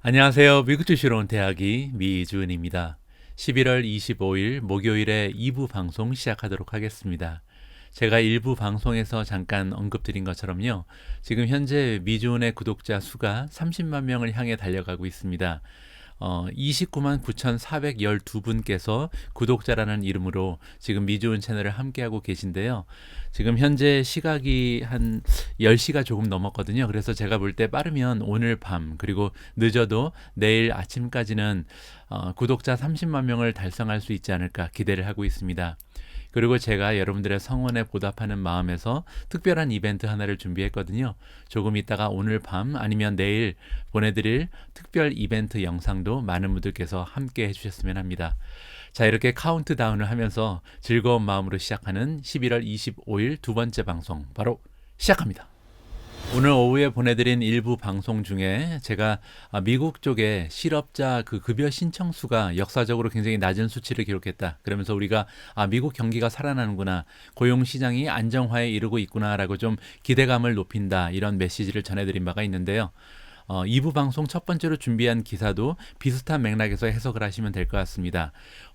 안녕하세요. 미국 주시러 온 대학이 미주은입니다. 11월 25일 목요일에 2부 방송 시작하도록 하겠습니다. 제가 1부 방송에서 잠깐 언급드린 것처럼요. 지금 현재 미주은의 구독자 수가 30만 명을 향해 달려가고 있습니다. 29만 9,412분께서 구독자라는 이름으로 지금 미주은 채널을 함께하고 계신데요. 지금 현재 시각이 한 10시가 조금 넘었거든요. 그래서 제가 볼 때 빠르면 오늘 밤 그리고 늦어도 내일 아침까지는 구독자 30만 명을 달성할 수 있지 않을까 기대를 하고 있습니다. 그리고 제가 여러분들의 성원에 보답하는 마음에서 특별한 이벤트 하나를 준비했거든요. 조금 있다가 오늘 밤 아니면 내일 보내드릴 특별 이벤트 영상도 많은 분들께서 함께 해주셨으면 합니다. 자, 이렇게 카운트다운을 하면서 즐거운 마음으로 시작하는 11월 25일 두 번째 방송 바로 시작합니다. 오늘 오후에 보내드린 일부 방송 중에 제가 미국 쪽에 실업자 그 급여 신청수가 역사적으로 굉장히 낮은 수치를 기록했다. 그러면서 우리가 미국 경기가 살아나는구나, 고용시장이 안정화에 이르고 있구나라고 좀 기대감을 높인다, 이런 메시지를 전해드린 바가 있는데요. 2부 방송 첫 번째로 준비한 기사도 비슷한 맥락에서 해석을 하시면 될 것 같습니다.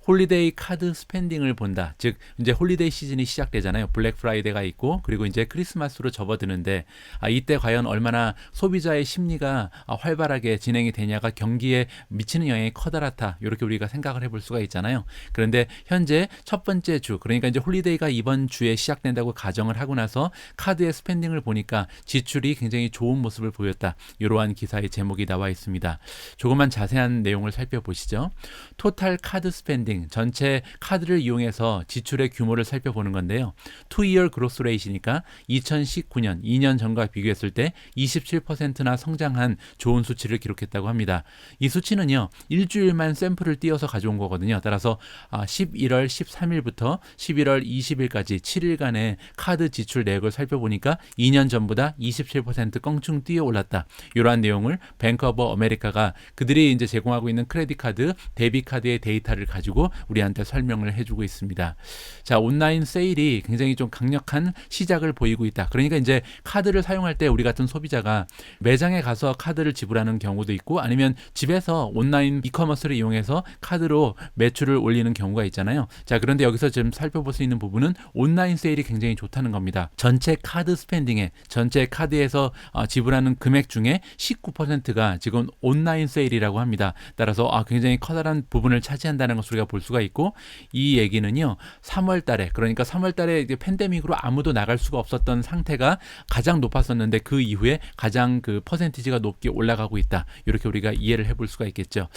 홀리데이 카드 스펜딩을 본다. 즉 이제 홀리데이 시즌이 시작되잖아요. 블랙 프라이데이가 있고 그리고 이제 크리스마스로 접어드는데 이때 과연 얼마나 소비자의 심리가 활발하게 진행이 되냐가 경기에 미치는 영향이 커다랗다. 이렇게 우리가 생각을 해볼 수가 있잖아요. 그런데 현재 첫 번째 주, 그러니까 이제 홀리데이가 이번 주에 시작된다고 가정을 하고 나서 카드의 스펜딩을 보니까 지출이 굉장히 좋은 모습을 보였다. 이러한 기사의 제목이 나와 있습니다. 조금만 자세한 내용을 살펴보시죠. 토탈 카드 스펜딩, 전체 카드를 이용해서 지출의 규모를 살펴보는 건데요. 2-year growth rate이니까 2019년, 2년 전과 비교했을 때 27%나 성장한 좋은 수치를 기록했다고 합니다. 이 수치는요, 일주일만 샘플을 띄어서 가져온 거거든요. 따라서 11월 13일부터 11월 20일까지 7일간의 카드 지출 내역을 살펴보니까 2년 전보다 27% 껑충 뛰어 올랐다. 이러한 내용을 뱅크 오브 아메리카가 그들이 이제 제공하고 있는 크레딧 카드, 데뷔 카드의 데이터를 가지고 우리한테 설명을 해주고 있습니다. 자, 온라인 세일이 굉장히 좀 강력한 시작을 보이고 있다. 그러니까 이제 카드를 사용할 때 우리 같은 소비자가 매장에 가서 카드를 지불하는 경우도 있고 아니면 집에서 온라인 이커머스를 이용해서 카드로 매출을 올리는 경우가 있잖아요. 자, 그런데 여기서 지금 살펴볼 수 있는 부분은 온라인 세일이 굉장히 좋다는 겁니다. 전체 카드 스펜딩에, 전체 카드에서 지불하는 금액 중에 19%가 지금 온라인 세일이라고 합니다. 따라서 굉장히 커다란 부분을 차지한다는 것을 우리가 볼 수가 있고, 이 얘기는요, 3월 달에, 그러니까 3월 달에 팬데믹으로 아무도 나갈 수가 없었던 상태가 가장 높았었는데 그 이후에 가장 그 퍼센티지가 높게 올라가고 있다. 이렇게 우리가 이해를 해볼 수가 있겠죠.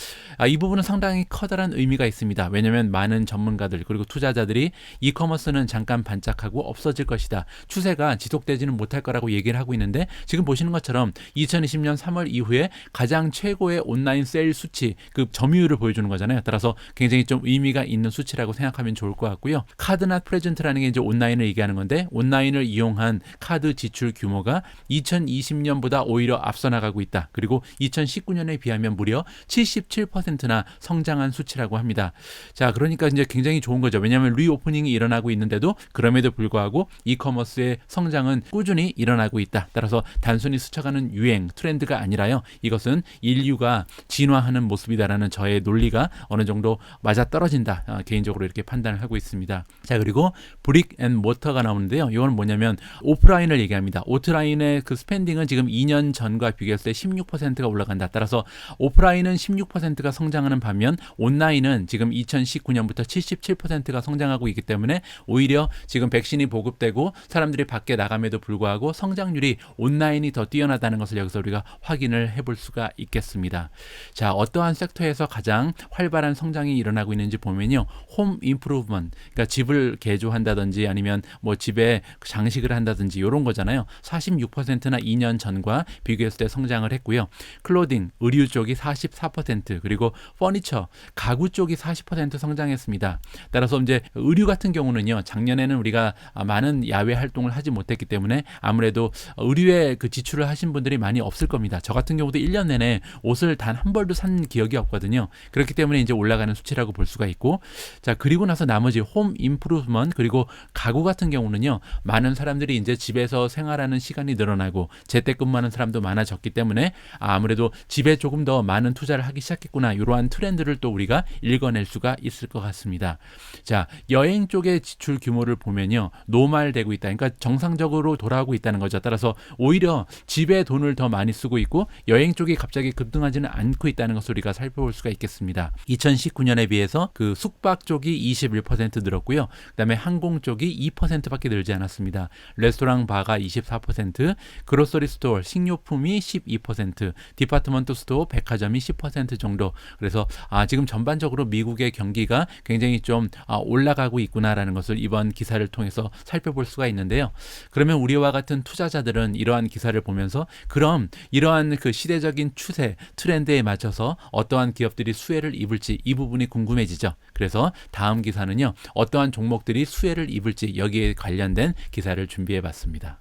이 부분은 상당히 커다란 의미가 있습니다. 왜냐하면 많은 전문가들 그리고 투자자들이 이커머스는 잠깐 반짝하고 없어질 것이다, 추세가 지속되지는 못할 거라고 얘기를 하고 있는데, 지금 보시는 것처럼 2020년 3월 이후에 가장 최고의 온라인 세일 수치, 그 점유율을 보여주는 거잖아요. 따라서 굉장히 좀 의미가 있는 수치라고 생각하면 좋을 것 같고요. 카드 낫 프레젠트라는 게 이제 온라인을 얘기하는 건데, 온라인을 이용한 카드 지출 규모가 2020년보다 오히려 앞서 나가고 있다. 그리고 2019년에 비하면 무려 77%나 성장한 수치라고 합니다. 자, 그러니까 이제 굉장히 좋은 거죠. 왜냐하면 리오프닝이 일어나고 있는데도 그럼에도 불구하고 이커머스의 성장은 꾸준히 일어나고 있다. 따라서 단순히 스쳐가는 유행, 트렌드가 아니라요, 이것은 인류가 진화하는 모습이다라는 저의 논리가 어느 정도 맞아떨어진다, 개인적으로 이렇게 판단을 하고 있습니다. 자, 그리고 브릭 앤 모터가 나오는데요. 이건 뭐냐면 오프라인을 얘기합니다. 오프라인의 그 스펜딩은 지금 2년 전과 비교했을 때 16%가 올라간다. 따라서 오프라인은 16%가 성장하는 반면 온라인은 지금 2019년부터 77%가 성장하고 있기 때문에 오히려 지금 백신이 보급되고 사람들이 밖에 나감에도 불구하고 성장률이 온라인이 더 뛰어나다는 것을 여기서 우리가 확인을 해볼 수가 있겠습니다. 자, 어떠한 섹터에서 가장 활발한 성장이 일어나고 있는지 보면요, 홈 임프루브먼트, 그러니까 집을 개조한다든지 아니면 뭐 집에 장식을 한다든지 이런 거잖아요. 46%나 2년 전과 비교했을 때 성장을 했고요. 클로딩, 의류 쪽이 44%, 그리고 퍼니처, 가구 쪽이 40% 성장했습니다. 따라서 이제 의류 같은 경우는요, 작년에는 우리가 많은 야외 활동을 하지 못했기 때문에 아무래도 의류에 그 지출을 하신 분들이 많이 없을 겁니다. 있습니다. 저 같은 경우도 1년 내내 옷을 단 한 벌도 산 기억이 없거든요. 그렇기 때문에 이제 올라가는 수치라고 볼 수가 있고, 자, 그리고 나서 나머지 홈 임프루브먼트 그리고 가구 같은 경우는요, 많은 사람들이 이제 집에서 생활하는 시간이 늘어나고 재택근무하는 사람도 많아졌기 때문에 아무래도 집에 조금 더 많은 투자를 하기 시작했구나, 이러한 트렌드를 또 우리가 읽어낼 수가 있을 것 같습니다. 자, 여행 쪽의 지출 규모를 보면요, 노말되고 있다. 그러니까 정상적으로 돌아오고 있다는 거죠. 따라서 오히려 집에 돈을 더 많이 쓰고 있고 여행 쪽이 갑자기 급등하지는 않고 있다는 것을 우리가 살펴볼 수가 있겠습니다. 2019년에 비해서 그 숙박 쪽이 21% 늘었고요. 그다음에 항공 쪽이 2%밖에 늘지 않았습니다. 레스토랑 바가 24%, 그로서리 스토어 식료품이 12%, 디파트먼트 스토어 백화점이 10% 정도. 그래서 지금 전반적으로 미국의 경기가 굉장히 좀 올라가고 있구나라는 것을 이번 기사를 통해서 살펴볼 수가 있는데요. 그러면 우리와 같은 투자자들은 이러한 기사를 보면서 그럼 이러한 그 시대적인 추세, 트렌드에 맞춰서 어떠한 기업들이 수혜를 입을지 이 부분이 궁금해지죠. 그래서 다음 기사는요, 어떠한 종목들이 수혜를 입을지 여기에 관련된 기사를 준비해 봤습니다.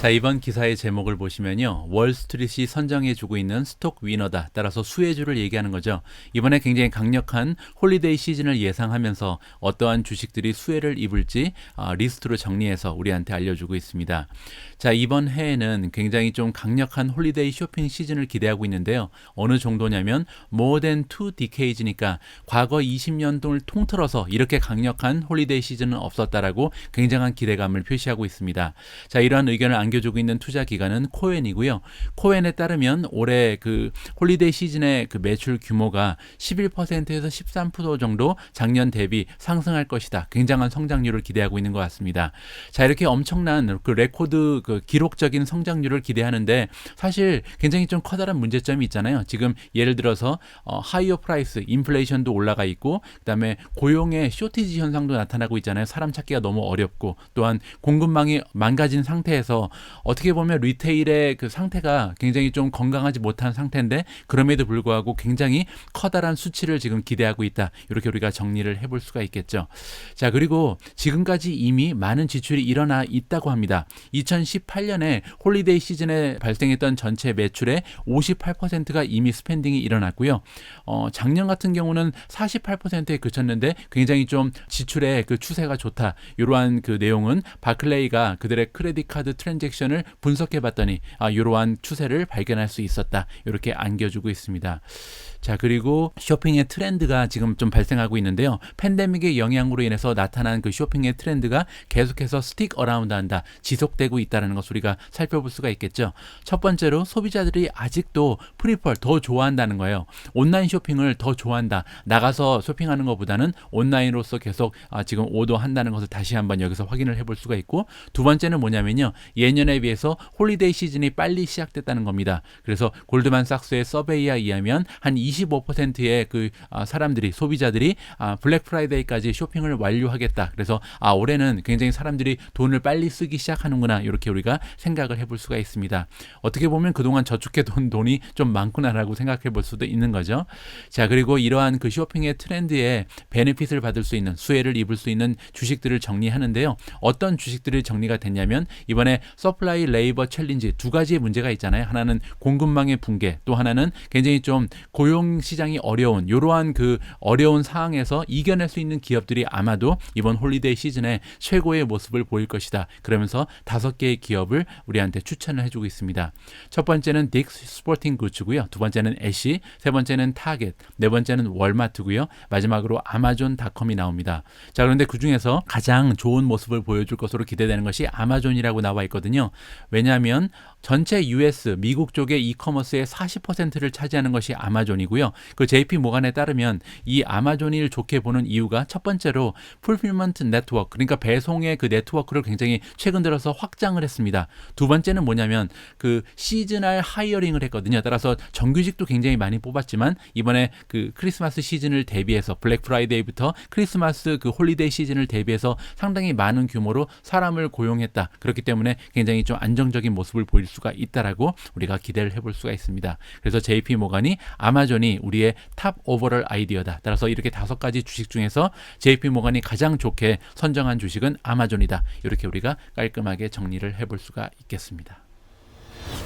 자, 이번 기사의 제목을 보시면요, 월스트리트이 선정해주고 있는 스톡 위너다. 따라서 수혜주를 얘기하는 거죠. 이번에 굉장히 강력한 홀리데이 시즌을 예상하면서 어떠한 주식들이 수혜를 입을지 리스트로 정리해서 우리한테 알려주고 있습니다. 자, 이번 해에는 굉장히 좀 강력한 홀리데이 쇼핑 시즌을 기대하고 있는데요. 어느 정도냐면 more than 2 decades니까 과거 20년을 통틀어서 이렇게 강력한 홀리데이 시즌은 없었다라고 굉장한 기대감을 표시하고 있습니다. 자, 이러한 의견을 안겨주고 있는 투자 기관은 코엔이고요. 코엔에 따르면 올해 그 홀리데이 시즌의 그 매출 규모가 11%에서 13% 정도 작년 대비 상승할 것이다. 굉장한 성장률을 기대하고 있는 것 같습니다. 자, 이렇게 엄청난 그 레코드 그 기록적인 성장률을 기대하는데 사실 굉장히 좀 커다란 문제점이 있잖아요. 지금 예를 들어서 하이어 프라이스, 인플레이션도 올라가 있고, 그다음에 고용의 쇼티지 현상도 나타나고 있잖아요. 사람 찾기가 너무 어렵고, 또한 공급망이 망가진 상태에서 어떻게 보면 리테일의 그 상태가 굉장히 좀 건강하지 못한 상태인데 그럼에도 불구하고 굉장히 커다란 수치를 지금 기대하고 있다. 이렇게 우리가 정리를 해볼 수가 있겠죠. 자, 그리고 지금까지 이미 많은 지출이 일어나 있다고 합니다. 2018년에 홀리데이 시즌에 발생했던 전체 매출의 58%가 이미 스pen딩이 일어났고요. 작년 같은 경우는 48%에 그쳤는데 굉장히 좀 지출의 그 추세가 좋다. 이러한 그 내용은 바클레이가 그들의 크레딧 카드 트랜잭션을 분석해 봤더니 이러한 추세를 발견할 수 있었다. 이렇게 안겨주고 있습니다. 자, 그리고 쇼핑의 트렌드가 지금 좀 발생하고 있는데요. 팬데믹의 영향으로 인해서 나타난 그 쇼핑의 트렌드가 계속해서 스틱 어라운드 한다, 지속되고 있다는 것을 우리가 살펴볼 수가 있겠죠. 첫 번째로 소비자들이 아직도 프리펄 더 좋아한다는 거예요. 온라인 쇼핑을 더 좋아한다. 나가서 쇼핑하는 것보다는 온라인으로서 계속 지금 오더한다는 것을 다시 한번 여기서 확인을 해볼 수가 있고, 두 번째는 뭐냐면요, 예년에 비해서 홀리데이 시즌이 빨리 시작됐다는 겁니다. 그래서 골드만삭스의 서베이에 의하면 한 25%의 그 사람들이, 소비자들이 블랙 프라이데이까지 쇼핑을 완료하겠다. 그래서 올해는 굉장히 사람들이 돈을 빨리 쓰기 시작하는구나, 이렇게 우리가 생각을 해볼 수가 있습니다. 어떻게 보면 그동안 저축해둔 돈이 좀 많구나라고 생각해 볼 수도 있는 거죠. 자, 그리고 이러한 그 쇼핑의 트렌드에 베네핏을 받을 수 있는, 수혜를 입을 수 있는 주식들을 정리하는데요. 어떤 주식들이 정리가 됐냐면 이번에 서플라이 레이버 챌린지, 두 가지의 문제가 있잖아요. 하나는 공급망의 붕괴, 또 하나는 굉장히 좀 고용 시장이 어려운, 이러한 그 어려운 상황에서 이겨낼 수 있는 기업들이 아마도 이번 홀리데이 시즌에 최고의 모습을 보일 것이다. 그러면서 5개의 기업을 우리한테 추천을 해주고 있습니다. 첫 번째는 딕스 스포팅 굿즈고요. 두 번째는 애쉬, 세 번째는 타겟, 네 번째는 월마트고요. 마지막으로 아마존닷컴이 나옵니다. 자, 그런데 그 중에서 가장 좋은 모습을 보여줄 것으로 기대되는 것이 아마존이라고 나와 있거든요. 왜냐하면 전체 US, 미국 쪽의 이커머스의 40%를 차지하는 것이 아마존이고요. 그 JP 모간에 따르면 이 아마존을 좋게 보는 이유가 첫 번째로 풀필먼트 네트워크, 그러니까 배송의 그 네트워크를 굉장히 최근 들어서 확장을 했습니다. 두 번째는 뭐냐면 그 시즈널 하이어링을 했거든요. 따라서 정규직도 굉장히 많이 뽑았지만 이번에 그 크리스마스 시즌을 대비해서, 블랙 프라이데이부터 크리스마스 그 홀리데이 시즌을 대비해서 상당히 많은 규모로 사람을 고용했다. 그렇기 때문에 굉장히 좀 안정적인 모습을 보일 수가 있다라고 우리가 기대를 해볼 수가 있습니다. 그래서 JP 모간이 아마존이 우리의 탑 오버럴 아이디어다. 따라서 이렇게 5가지 주식 중에서 JP 모간이 가장 좋게 선정한 주식은 아마존이다. 이렇게 우리가 깔끔하게 정리를 해볼 수가 있겠습니다.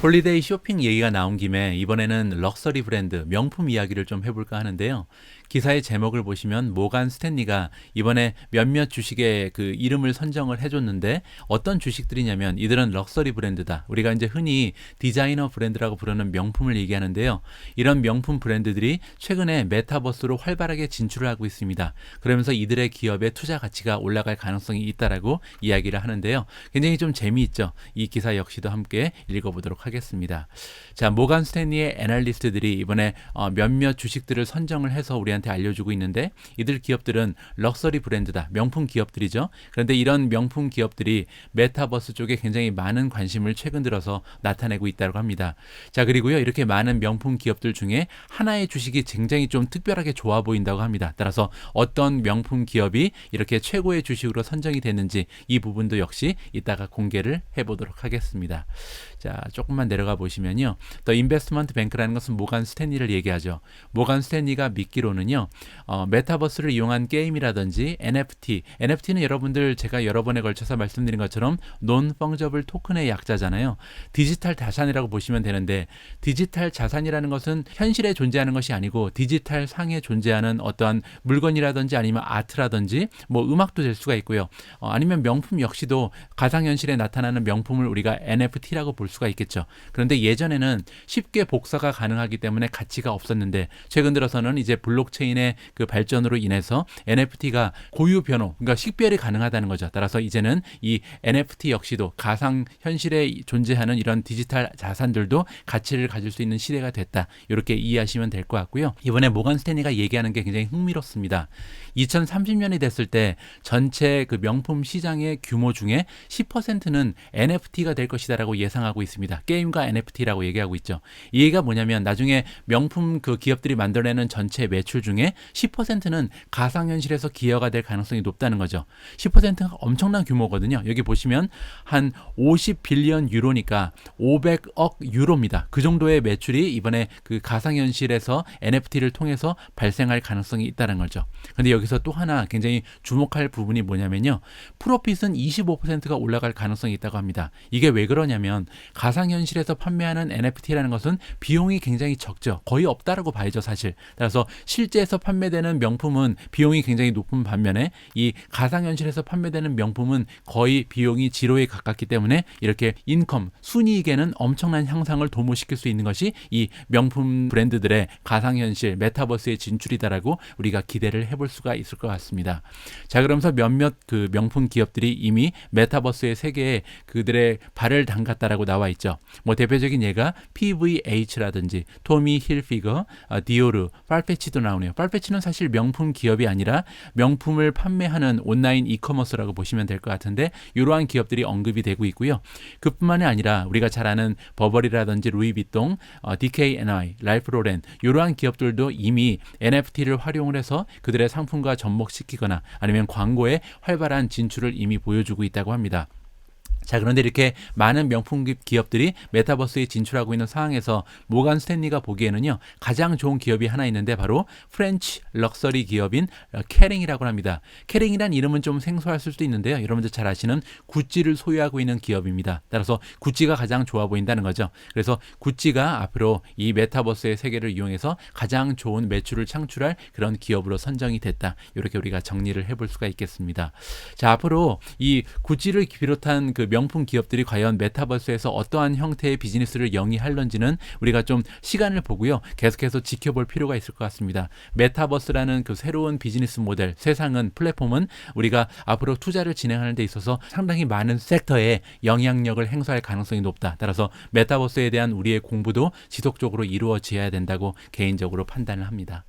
홀리데이 쇼핑 얘기가 나온 김에 이번에는 럭셔리 브랜드, 명품 이야기를 좀 해볼까 하는데요. 기사의 제목을 보시면 모간 스탠리가 이번에 몇몇 주식의 그 이름을 선정을 해줬는데 어떤 주식들이냐면 이들은 럭셔리 브랜드다. 우리가 이제 흔히 디자이너 브랜드라고 부르는 명품을 얘기하는데요. 이런 명품 브랜드들이 최근에 메타버스로 활발하게 진출을 하고 있습니다. 그러면서 이들의 기업의 투자 가치가 올라갈 가능성이 있다라고 이야기를 하는데요. 굉장히 좀 재미있죠. 이 기사 역시도 함께 읽어보도록 하겠습니다. 자, 모간 스탠리의 애널리스트들이 이번에 몇몇 주식들을 선정을 해서 우리한테 알려주고 있는데 이들 기업들은 럭셔리 브랜드다. 명품 기업들이죠. 그런데 이런 명품 기업들이 메타버스 쪽에 굉장히 많은 관심을 최근 들어서 나타내고 있다고 합니다. 자, 그리고요. 이렇게 많은 명품 기업들 중에 하나의 주식이 굉장히 좀 특별하게 좋아 보인다고 합니다. 따라서 어떤 명품 기업이 이렇게 최고의 주식으로 선정이 됐는지 이 부분도 역시 이따가 공개를 해보도록 하겠습니다. 자, 조금만 내려가 보시면요. 더 인베스트먼트 뱅크라는 것은 모간 스탠리를 얘기하죠. 모간 스탠리가 믿기로는요. 메타버스를 이용한 게임이라든지 NFT는 여러분들 제가 여러 번에 걸쳐서 말씀드린 것처럼 논 펑저블 토큰의 약자잖아요. 디지털 자산이라고 보시면 되는데 디지털 자산이라는 것은 현실에 존재하는 것이 아니고 디지털 상에 존재하는 어떠한 물건이라든지 아니면 아트라든지 뭐 음악도 될 수가 있고요. 아니면 명품 역시도 가상현실에 나타나는 명품을 우리가 NFT라고 볼 수가 있겠죠. 그런데 예전에는 쉽게 복사가 가능하기 때문에 가치가 없었는데 최근 들어서는 이제 블록체인의 그 발전으로 인해서 NFT가 고유 변호, 그러니까 식별이 가능하다는 거죠. 따라서 이제는 이 NFT 역시도 가상현실에 존재하는 이런 디지털 자산들도 가치를 가질 수 있는 시대가 됐다. 이렇게 이해하시면 될 것 같고요. 이번에 모간 스탠리가 얘기하는 게 굉장히 흥미롭습니다. 2030년이 됐을 때 전체 그 명품 시장의 규모 중에 10%는 NFT가 될 것이다라고 예상하고 있습니다. 게임과 NFT라고 얘기하고 있죠. 이 얘기가 뭐냐면 나중에 명품 그 기업들이 만들어내는 전체 매출 중에 10%는 가상현실에서 기여가 될 가능성이 높다는 거죠. 10%가 엄청난 규모거든요. 여기 보시면 한 50빌리언 유로니까 500억 유로입니다. 그 정도의 매출이 이번에 그 가상현실에서 NFT를 통해서 발생할 가능성이 있다는 거죠. 근데 여기서 또 하나 굉장히 주목할 부분이 뭐냐면요. 프로핏은 25%가 올라갈 가능성이 있다고 합니다. 이게 왜 그러냐면 가상현실에서 판매하는 NFT라는 것은 비용이 굉장히 적죠. 거의 없다라고 봐야죠, 사실. 따라서 실제에서 판매되는 명품은 비용이 굉장히 높은 반면에 이 가상현실에서 판매되는 명품은 거의 비용이 지로에 가깝기 때문에 이렇게 인컴, 순이익에는 엄청난 향상을 도모시킬 수 있는 것이 이 명품 브랜드들의 가상현실, 메타버스의 진출이다라고 우리가 기대를 해볼 수가 있을 것 같습니다. 자, 그러면서 몇몇 그 명품 기업들이 이미 메타버스의 세계에 그들의 발을 담갔다라고 나와 있죠. 뭐 대표적인 예가 PVH라든지 토미 힐피거, 디오르, 팔페치도 나오네요. 팔페치는 사실 명품 기업이 아니라 명품을 판매하는 온라인 이커머스라고 보시면 될 것 같은데 이러한 기업들이 언급이 되고 있고요. 그뿐만이 아니라 우리가 잘 아는 버버리라든지 루이비통, DKNY, 랄프로렌 이러한 기업들도 이미 NFT를 활용을 해서 그들의 상품과 접목시키거나 아니면 광고에 활발한 진출을 이미 보여주고 있다고 합니다. 자, 그런데 이렇게 많은 명품 기업들이 메타버스에 진출하고 있는 상황에서 모간 스탠리가 보기에는요, 가장 좋은 기업이 하나 있는데 바로 프렌치 럭셔리 기업인 케링이라고 합니다. 케링이란 이름은 좀 생소하실 수도 있는데요. 여러분들 잘 아시는 구찌를 소유하고 있는 기업입니다. 따라서 구찌가 가장 좋아 보인다는 거죠. 그래서 구찌가 앞으로 이 메타버스의 세계를 이용해서 가장 좋은 매출을 창출할 그런 기업으로 선정이 됐다. 이렇게 우리가 정리를 해볼 수가 있겠습니다. 자, 앞으로 이 구찌를 비롯한 그 명품 기업들이 과연 메타버스에서 어떠한 형태의 비즈니스를 영위할런지는 우리가 좀 시간을 보고요. 계속해서 지켜볼 필요가 있을 것 같습니다. 메타버스라는 그 새로운 비즈니스 모델, 세상은, 플랫폼은 우리가 앞으로 투자를 진행하는 데 있어서 상당히 많은 섹터에 영향력을 행사할 가능성이 높다. 따라서 메타버스에 대한 우리의 공부도 지속적으로 이루어져야 된다고 개인적으로 판단을 합니다.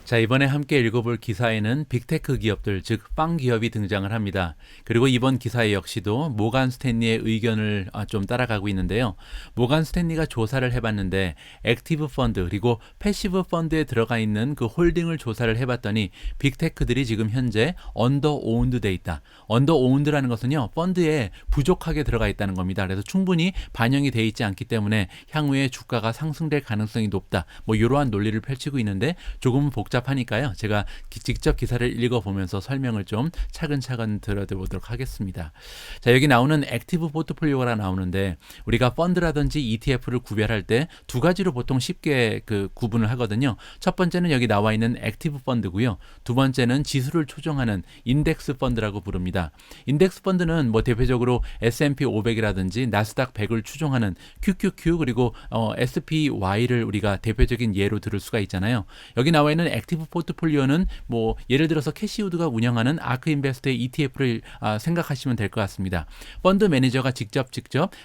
자, 이번에 함께 읽어볼 기사에는 빅테크 기업들, 즉 빵 기업이 등장을 합니다. 그리고 이번 기사에 역시도 모간 스탠리의 의견을 좀 따라가고 있는데요. 모간 스탠리가 조사를 해봤는데 액티브 펀드 그리고 패시브 펀드에 들어가 있는 그 홀딩을 조사를 해봤더니 빅테크들이 지금 현재 언더오운드 돼 있다. 언더오운드라는 것은요, 펀드에 부족하게 들어가 있다는 겁니다. 그래서 충분히 반영이 돼 있지 않기 때문에 향후에 주가가 상승될 가능성이 높다. 뭐 이러한 논리를 펼치고 있는데 조금 복잡 복잡하니까요. 제가 직접 기사를 읽어보면서 설명을 좀 차근차근 들어보도록 하겠습니다. 자, 여기 나오는 액티브 포트폴리오가 나오는데 우리가 펀드라든지 ETF를 구별할 때 두 가지로 보통 쉽게 구분을 하거든요. 첫 번째는 여기 나와 있는 액티브 펀드고요. 두 번째는 지수를 초정하는 인덱스 펀드라고 부릅니다. 인덱스 펀드는 뭐 대표적으로 S&P 500이라든지 나스닥 100을 추종하는 QQQ 그리고 SPY를 우리가 대표적인 예로 들을 수가 있잖아요. 여기 나와 있는 액티브 포트폴리오는 뭐 예를 들어서 캐시우드가 운영하는 아크인베스트의 ETF를 생각하시면 될 것 같습니다. 펀드 매니저가 직접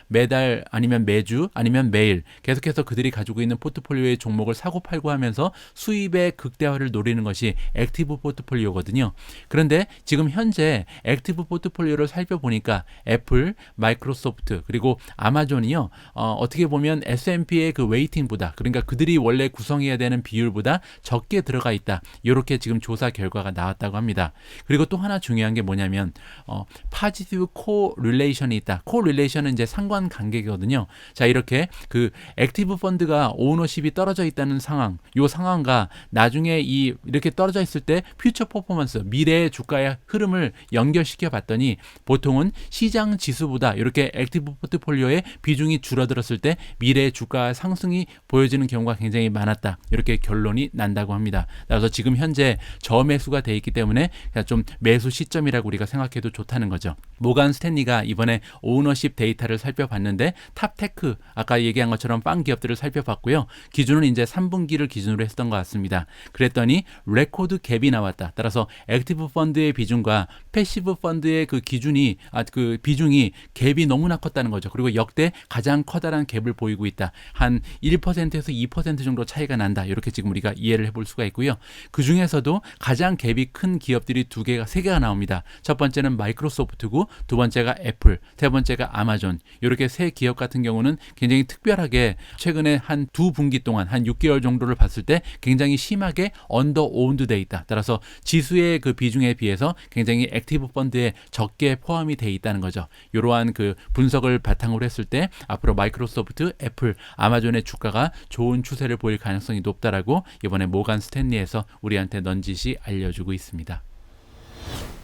매달 아니면 매주 아니면 매일 계속해서 그들이 가지고 있는 포트폴리오의 종목을 사고 팔고 하면서 수입의 극대화를 노리는 것이 액티브 포트폴리오거든요. 그런데 지금 현재 액티브 포트폴리오를 살펴보니까 애플, 마이크로소프트 그리고 아마존이요. 어떻게 보면 S&P의 그 웨이팅보다 그러니까 그들이 원래 구성해야 되는 비율보다 적게 들어가 있다. 이렇게 지금 조사 결과가 나왔다고 합니다. 그리고 또 하나 중요한 게 뭐냐면 파지티브 코릴레이션이 있다. 코릴레이션은 이제 상관관계거든요. 자, 이렇게 그 액티브 펀드가 오너십이 떨어져 있다는 상황, 이 상황과 나중에 이렇게 떨어져 있을 때 퓨처 퍼포먼스, 미래의 주가의 흐름을 연결시켜 봤더니 보통은 시장 지수보다 이렇게 액티브 포트폴리오의 비중이 줄어들었을 때 미래의 주가 상승이 보여지는 경우가 굉장히 많았다. 이렇게 결론이 난다고 합니다. 그래서 지금 현재 저매수가 돼 있기 때문에 좀 매수 시점이라고 우리가 생각해도 좋다는 거죠. 모간 스탠리가 이번에 오너십 데이터를 살펴봤는데 탑테크 아까 얘기한 것처럼 빵 기업들을 살펴봤고요. 기준은 이제 3분기를 기준으로 했던 것 같습니다. 그랬더니 레코드 갭이 나왔다. 따라서 액티브 펀드의 비중과 패시브 펀드의 그 비중이 갭이 너무나 컸다는 거죠. 그리고 역대 가장 커다란 갭을 보이고 있다. 한 1%에서 2% 정도 차이가 난다. 이렇게 지금 우리가 이해를 해볼 수가 있고요. 그 중에서도 가장 갭이 큰 기업들이 세 개가 나옵니다. 첫 번째는 마이크로소프트고 두 번째가 애플, 세 번째가 아마존. 이렇게 세 기업 같은 경우는 굉장히 특별하게 최근에 한 두 분기 동안 한 6개월 정도를 봤을 때 굉장히 심하게 언더오운드 돼 있다. 따라서 지수의 그 비중에 비해서 굉장히 액티브 펀드에 적게 포함이 돼 있다는 거죠. 이러한 그 분석을 바탕으로 했을 때 앞으로 마이크로소프트, 애플, 아마존의 주가가 좋은 추세를 보일 가능성이 높다라고 이번에 모간 스탠리에서 우리한테 넌지시 알려주고 있습니다.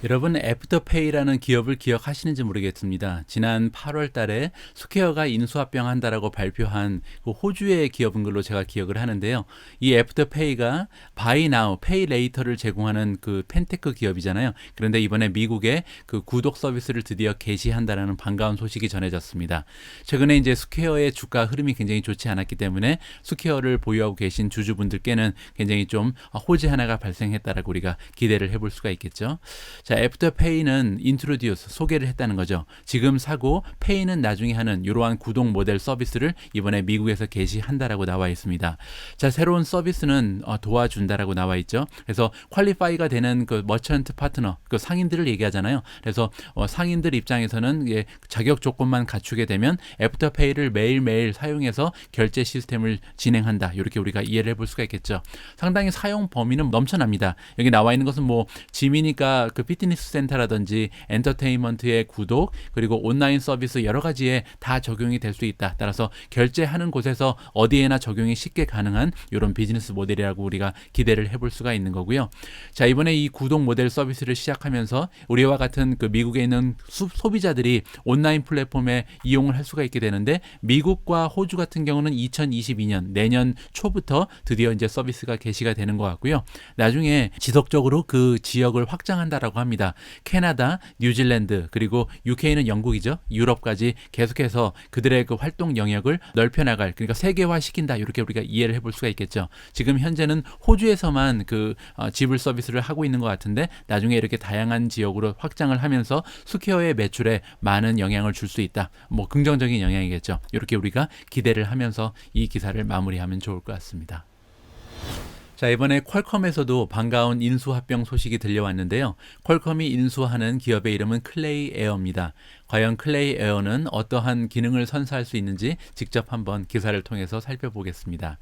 여러분, 애프터페이라는 기업을 기억하시는지 모르겠습니다. 지난 8월 달에 스퀘어가 인수합병한다라고 발표한 그 호주의 기업인 걸로 제가 기억을 하는데요. 이 애프터페이가 Buy Now, Pay Later를 제공하는 그 펜테크 기업이잖아요. 그런데 이번에 미국에 그 구독 서비스를 드디어 개시한다라는 반가운 소식이 전해졌습니다. 최근에 이제 스퀘어의 주가 흐름이 굉장히 좋지 않았기 때문에 스퀘어를 보유하고 계신 주주분들께는 굉장히 좀 호재 하나가 발생했다라고 우리가 기대를 해볼 수가 있겠죠. 자, 애프터페이는 인트로듀스, 소개를 했다는 거죠. 지금 사고 페이는 나중에 하는 이러한 구독 모델 서비스를 이번에 미국에서 개시한다라고 나와 있습니다. 자, 새로운 서비스는 도와준다라고 나와 있죠. 그래서 퀄리파이가 되는 그 머천트 파트너, 그 상인들을 얘기하잖아요. 그래서 상인들 입장에서는 자격 조건만 갖추게 되면 애프터페이를 매일매일 사용해서 결제 시스템을 진행한다. 이렇게 우리가 이해를 해볼 수가 있겠죠. 상당히 사용 범위는 넘쳐납니다. 여기 나와 있는 것은 뭐 짐이니까 그 피트니스 센터라든지 엔터테인먼트의 구독 그리고 온라인 서비스 여러 가지에 다 적용이 될 수 있다. 따라서 결제하는 곳에서 어디에나 적용이 쉽게 가능한 이런 비즈니스 모델이라고 우리가 기대를 해볼 수가 있는 거고요. 자, 이번에 이 구독 모델 서비스를 시작하면서 우리와 같은 그 미국에 있는 소비자들이 온라인 플랫폼에 이용을 할 수가 있게 되는데 미국과 호주 같은 경우는 2022년 내년 초부터 드디어 이제 서비스가 개시가 되는 것 같고요. 나중에 지속적으로 그 지역을 확장한다라고 합니다. 캐나다, 뉴질랜드 그리고 UK는 영국이죠. 유럽까지 계속해서 그들의 그 활동 영역을 넓혀나갈 그러니까 세계화 시킨다 이렇게 우리가 이해를 해볼 수가 있겠죠. 지금 현재는 호주에서만 그 지불 서비스를 하고 있는 것 같은데 나중에 이렇게 다양한 지역으로 확장을 하면서 스퀘어의 매출에 많은 영향을 줄 수 있다. 뭐 긍정적인 영향이겠죠. 이렇게 우리가 기대를 하면서 이 기사를 마무리하면 좋을 것 같습니다. 자, 이번에 퀄컴에서도 반가운 인수합병 소식이 들려왔는데요. 퀄컴이 인수하는 기업의 이름은 클레이 에어입니다. 과연 클레이 에어는 어떠한 기능을 선사할 수 있는지 직접 한번 기사를 통해서 살펴보겠습니다.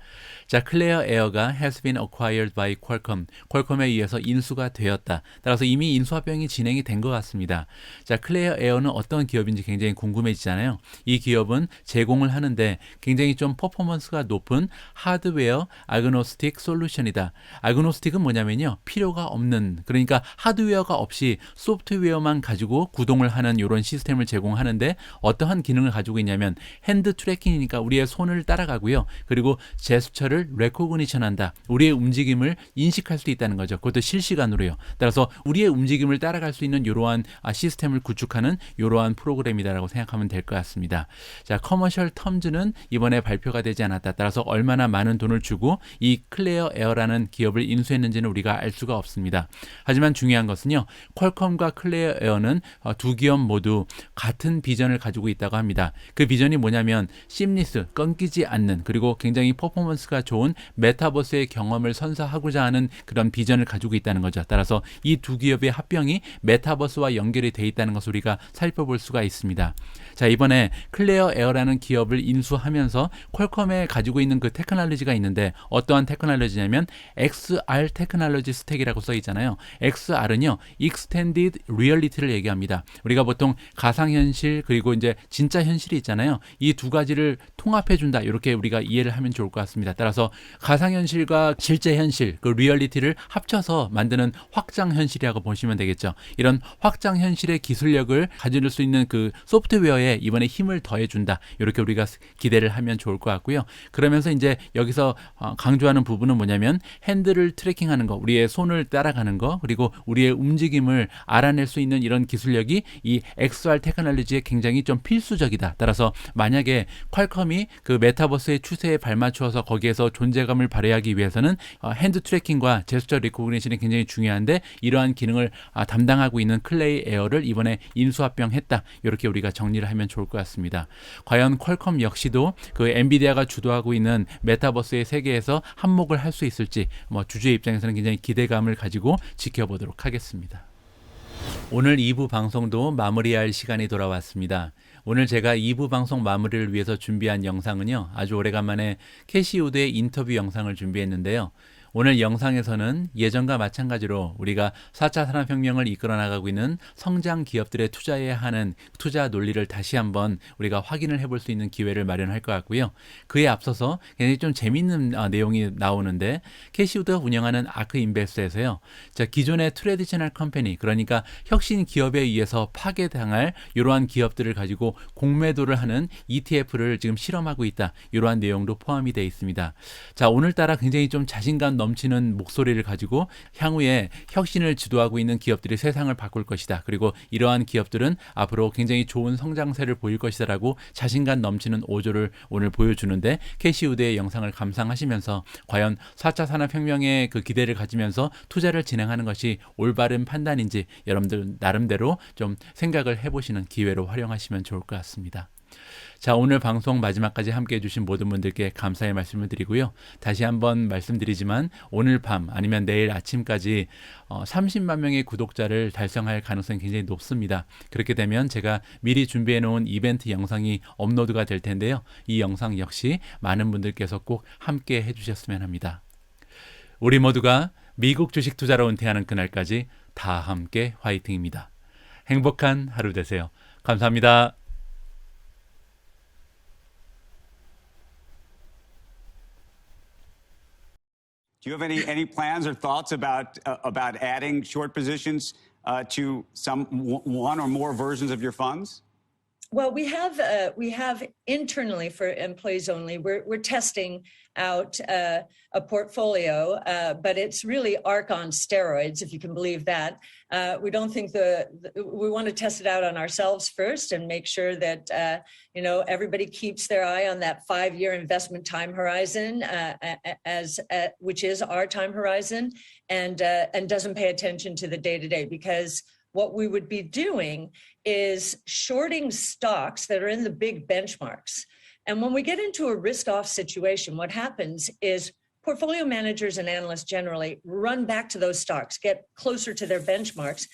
자, 클레이 에어가 has been acquired by Qualcomm. 퀄컴에 의해서 인수가 되었다. 따라서 이미 인수합병이 진행이 된 것 같습니다. 자, 클레이 에어는 어떤 기업인지 굉장히 궁금해지잖아요. 이 기업은 제공을 하는데 굉장히 좀 퍼포먼스가 높은 하드웨어 아그노스틱 솔루션이 아니다. 아그노스틱은 뭐냐면요. 필요가 없는, 그러니까 하드웨어가 없이 소프트웨어만 가지고 구동을 하는 이런 시스템을 제공하는데 어떠한 기능을 가지고 있냐면 핸드 트래킹이니까 우리의 손을 따라가고요. 그리고 제스처를 레코그니션한다. 우리의 움직임을 인식할 수 있다는 거죠. 그것도 실시간으로요. 따라서 우리의 움직임을 따라갈 수 있는 이러한 시스템을 구축하는 이러한 프로그램이다라고 생각하면 될 것 같습니다. 자, 커머셜 텀즈는 이번에 발표가 되지 않았다. 따라서 얼마나 많은 돈을 주고 이 클레어 에어라는 기업을 인수했는지는 우리가 알 수가 없습니다. 하지만 중요한 것은요. 퀄컴과 클레어 에어는 두 기업 모두 같은 비전을 가지고 있다고 합니다. 그 비전이 뭐냐면 심리스, 끊기지 않는, 그리고 굉장히 퍼포먼스가 좋은 메타버스의 경험을 선사하고자 하는 그런 비전을 가지고 있다는 거죠. 따라서 이 두 기업의 합병이 메타버스와 연결이 돼 있다는 것을 우리가 살펴볼 수가 있습니다. 자, 이번에 클레어 에어라는 기업을 인수하면서 퀄컴에 가지고 있는 그 테크놀로지가 있는데 어떠한 테크놀로지냐면 XR 테크놀로지 스택이라고 써 있잖아요. XR은요, Extended Reality를 얘기합니다. 우리가 보통 가상현실 그리고 이제 진짜 현실이 있잖아요. 이 두 가지를 통합해 준다. 이렇게 우리가 이해를 하면 좋을 것 같습니다. 따라서 가상현실과 실제 현실, 그 리얼리티를 합쳐서 만드는 확장현실이라고 보시면 되겠죠. 이런 확장현실의 기술력을 가질 수 있는 그 소프트웨어에 이번에 힘을 더해준다. 이렇게 우리가 기대를 하면 좋을 것 같고요. 그러면서 이제 여기서 강조하는 부분은 뭐냐면 핸들을 트래킹하는 거, 우리의 손을 따라가는 거, 그리고 우리의 움직임을 알아낼 수 있는 이런 기술력이 이 XR 테크놀로지에 굉장히 좀 필수적이다. 따라서 만약에 퀄컴이 그 메타버스의 추세에 발맞추어서 거기에서 존재감을 발휘하기 위해서는 핸드 트래킹과 제스처 리코그니션이 굉장히 중요한데 이러한 기능을 담당하고 있는 클레이 에어를 이번에 인수합병했다. 이렇게 우리가 정리를 하면 좋을 것 같습니다. 과연 퀄컴 역시도 그 엔비디아가 주도하고 있는 메타버스의 세계에서 한몫을 할 수 있을지 주주의 입장에서는 굉장히 기대감을 가지고 지켜보도록 하겠습니다. 오늘 2부 방송도 마무리할 시간이 돌아왔습니다. 오늘 제가 2부 방송 마무리를 위해서 준비한 영상은요. 아주 오래간만에 캐시 우드의 인터뷰 영상을 준비했는데요. 오늘 영상에서는 예전과 마찬가지로 우리가 4차 산업혁명을 이끌어 나가고 있는 성장 기업들에 투자해야 하는 투자 논리를 다시 한번 우리가 확인을 해볼 수 있는 기회를 마련할 것 같고요. 그에 앞서서 굉장히 좀 재미있는 내용이 나오는데 캐시우드가 운영하는 아크인베스트에서요. 자, 기존의 트레디셔널 컴퍼니, 그러니까 혁신 기업에 의해서 파괴당할 이러한 기업들을 가지고 공매도를 하는 ETF를 지금 실험하고 있다. 이러한 내용도 포함이 되어 있습니다. 자, 오늘따라 굉장히 좀 자신감 넘치는 목소리를 가지고 향후에 혁신을 주도하고 있는 기업들이 세상을 바꿀 것이다. 그리고 이러한 기업들은 앞으로 굉장히 좋은 성장세를 보일 것이다라고 자신감 넘치는 오조를 오늘 보여주는데 캐시우드의 영상을 감상하시면서 과연 4차 산업혁명의 그 기대를 가지면서 투자를 진행하는 것이 올바른 판단인지 여러분들 나름대로 좀 생각을 해보시는 기회로 활용하시면 좋을 것 같습니다. 자, 오늘 방송 마지막까지 함께해 주신 모든 분들께 감사의 말씀을 드리고요. 다시 한번 말씀드리지만 오늘 밤 아니면 내일 아침까지 30만 명의 구독자를 달성할 가능성이 굉장히 높습니다. 그렇게 되면 제가 미리 준비해 놓은 이벤트 영상이 업로드가 될 텐데요. 이 영상 역시 많은 분들께서 꼭 함께 해주셨으면 합니다. 우리 모두가 미국 주식 투자로 은퇴하는 그날까지 다 함께 화이팅입니다. 행복한 하루 되세요. 감사합니다. Do you have any plans or thoughts about adding short positions to one or more versions of your funds? Well, we have internally for employees only. We're testing out a portfolio, but it's really ARK on steroids, if you can believe that. We don't think we want to test it out on ourselves first and make sure that everybody keeps their eye on that 5-year investment time horizon, which is our time horizon, and doesn't pay attention to the day-to-day, because what we would be doing is shorting stocks that are in the big benchmarks. And when we get into a risk-off situation, what happens is portfolio managers and analysts generally run back to those stocks, get closer to their benchmarks,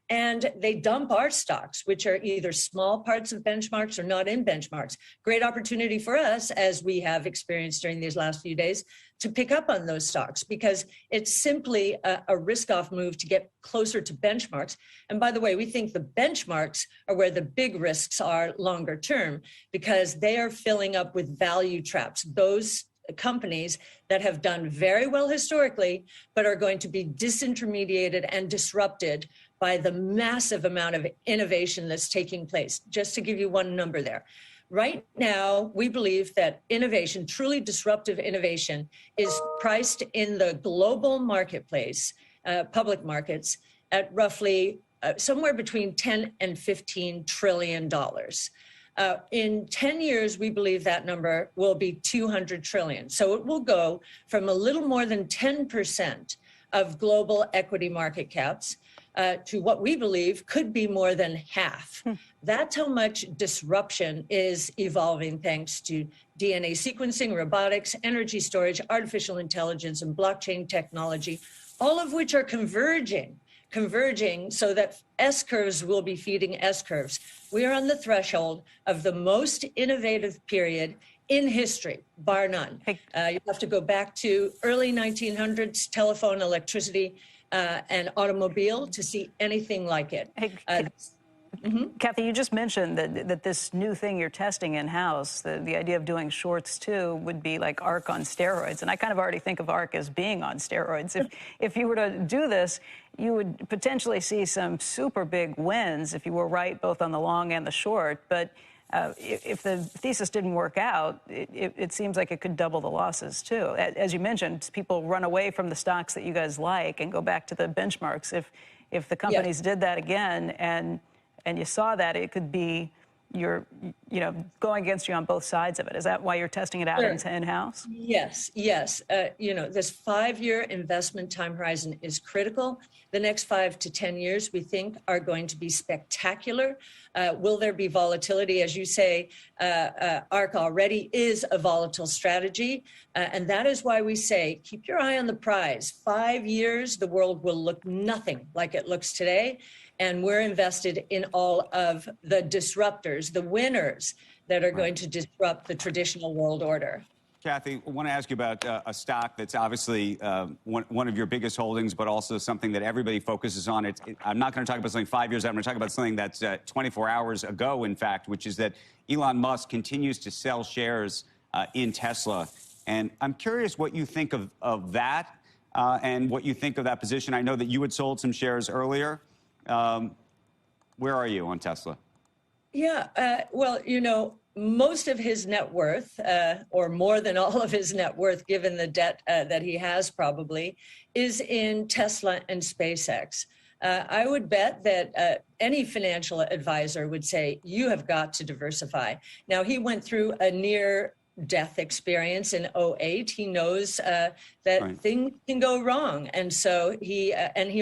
and they dump our stocks, which are either small parts of benchmarks or not in benchmarks. Great opportunity for us, as we have experienced during these last few days, to pick up on those stocks, because it's simply a risk-off move to get closer to benchmarks. And by the way, we think the benchmarks are where the big risks are longer term, because they are filling up with value traps. Those companies that have done very well historically, but are going to be disintermediated and disrupted by the massive amount of innovation that's taking place. Just to give you one number there. Right now, we believe that innovation, truly disruptive innovation, is priced in the global marketplace, public markets, at roughly somewhere between 10 and $15 trillion. In 10 years, we believe that number will be 200 trillion. So it will go from a little more than 10% of global equity market caps to what we believe could be more than half. That's how much disruption is evolving thanks to DNA sequencing, robotics, energy storage, artificial intelligence, and blockchain technology, all of which are converging so that S-curves will be feeding S-curves. We are on the threshold of the most innovative period in history, bar none. You have to go back to early 1900s, telephone, electricity, and automobile to see anything like it. Kathy, you just mentioned that this new thing you're testing in-house, the idea of doing shorts too, would be like ARK on steroids. And I kind of already think of ARK as being on steroids. If you were to do this, you would potentially see some super big wins if you were right both on the long and the short. But if the thesis didn't work out, it seems like it could double the losses too. As you mentioned, people run away from the stocks that you guys like and go back to the benchmarks. If the companies did that again and you saw that, it could be going against you on both sides of it. Is that why you're testing it out in-house? Yes. This 5-year investment time horizon is critical. The next 5 to 10 years, we think, are going to be spectacular. Will there be volatility? As you say, ARK already is a volatile strategy. And that is why we say, keep your eye on the prize. 5 years, the world will look nothing like it looks today. And we're invested in all of the disruptors, the winners that are going to disrupt the traditional world order. Kathy, I want to ask you about a stock that's obviously one of your biggest holdings, but also something that everybody focuses on. I'm not going to talk about something 5 years out. I'm going to talk about something that's 24 hours ago, in fact, which is that Elon Musk continues to sell shares in Tesla. And I'm curious what you think of that and what you think of that position. I know that you had sold some shares earlier. Where are you on Tesla? Most of his net worth, or more than all of his net worth, given the debt that he has probably, is in Tesla and SpaceX. I would bet that any financial advisor would say, you have got to diversify. Now, he went through a near-death experience in 2008. He knows that things can go wrong. And so he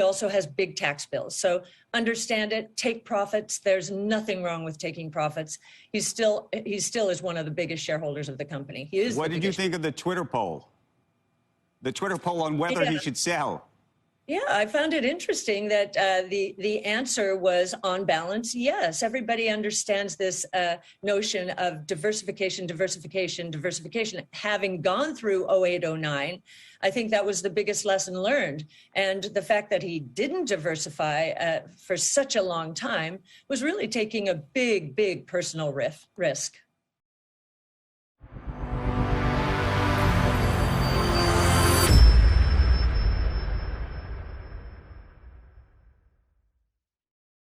also has big tax bills. So understand it, take profits. There's nothing wrong with taking profits. He still is one of the biggest shareholders of the company. He is. What did you think of the Twitter poll? The Twitter poll on whether he should sell? Yeah, I found it interesting that the answer was, on balance, yes. Everybody understands this notion of diversification. Having gone through 2008, 2009, I think that was the biggest lesson learned. And the fact that he didn't diversify for such a long time was really taking a big personal risk.